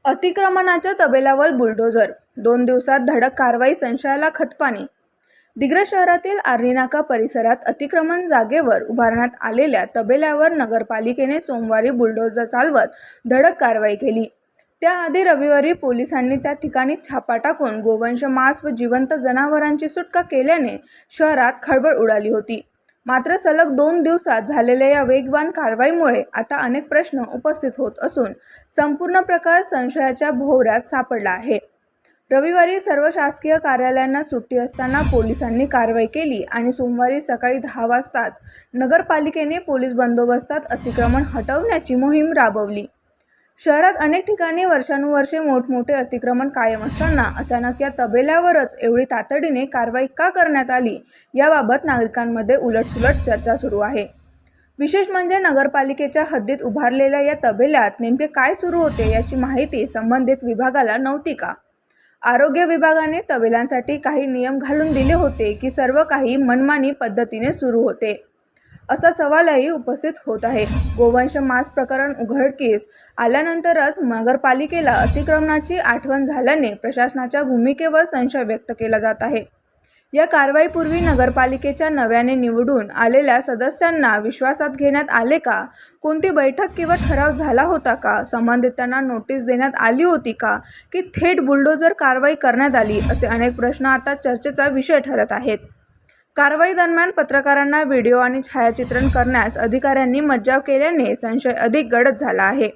अतिक्रमणाच्या तबेल्यावर bulldozer, 2 दिवसात धडक कारवाई, संशयाला खतपाणी. दिग्रस शहरातील आर्णी नाका परिसरात अतिक्रमण जागेवर उभारण्यात आलेल्या तबेल्यावर नगरपालिकेने सोमवारी बुलडोझर चालवत धडक कारवाई केली. त्याआधी रविवारी पोलिसांनी त्या ठिकाणी छापा टाकून गोवंश, मांस व जिवंत जनावरांची सुटका केल्याने शहरात खळबळ उडाली होती. मात्र सलग 2 दिवसात झालेल्या या वेगवान कारवाईमुळे आता अनेक प्रश्न उपस्थित होत असून संपूर्ण प्रकार संशयाच्या भोवऱ्यात सापडला आहे. रविवारी सर्व शासकीय कार्यालयांना सुट्टी असताना पोलिसांनी कारवाई केली आणि सोमवारी सकाळी 10 वाजताच नगरपालिकेने पोलीस बंदोबस्तात अतिक्रमण हटवण्याची मोहीम राबवली. शहरात अनेक ठिकाणी वर्षानुवर्षे मोठमोठे अतिक्रमण कायम असताना अचानक या तबेल्यावरच एवढी तातडीने कारवाई का करण्यात आली, याबाबत नागरिकांमध्ये उलटसुलट चर्चा सुरू आहे. विशेष म्हणजे नगरपालिकेच्या हद्दीत उभारलेल्या या तबेल्यात नेमके काय सुरू होते याची माहिती संबंधित विभागाला नव्हती का? आरोग्य विभागाने तबेल्यांसाठी काही नियम घालून दिले होते की सर्व काही मनमानी पद्धतीने सुरू होते, असा सवालही उपस्थित होत आहे. गोवंश मांस प्रकरण उघडकीस आल्यानंतरच नगरपालिकेला अतिक्रमणाची आठवण झाल्याने प्रशासनाच्या भूमिकेवर संशय व्यक्त केला जात आहे. या कारवाईपूर्वी नगरपालिकेच्या नव्याने निवडून आलेल्या सदस्यांना विश्वासात घेण्यात आले का? कोणती बैठक किंवा ठराव झाला होता का? संबंधितांना नोटीस देण्यात आली होती का? की थेट बुलडोझर कारवाई करण्यात आली? असे अनेक प्रश्न आता चर्चेचा विषय ठरत आहेत. कारवाई दरम्यान पत्रकारांना व्हिडिओ आणि छायाचित्रण करण्यास अधिकाऱ्यांनी मज्जाव केल्याने संशय अधिक गडद झाला आहे.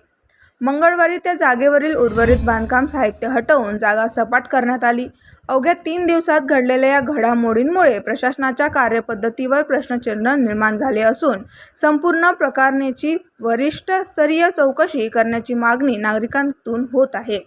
मंगळवारी त्या जागेवरील उर्वरित बांधकाम साहित्य हटवून जागा सपाट करण्यात आली. अवघ्या 3 दिवसात घडलेल्या या घडामोडींमुळे प्रशासनाच्या कार्यपद्धतीवर प्रश्नचिन्ह निर्माण झाले असून संपूर्ण प्रकरणाची वरिष्ठस्तरीय चौकशी करण्याची मागणी नागरिकांतून होत आहे.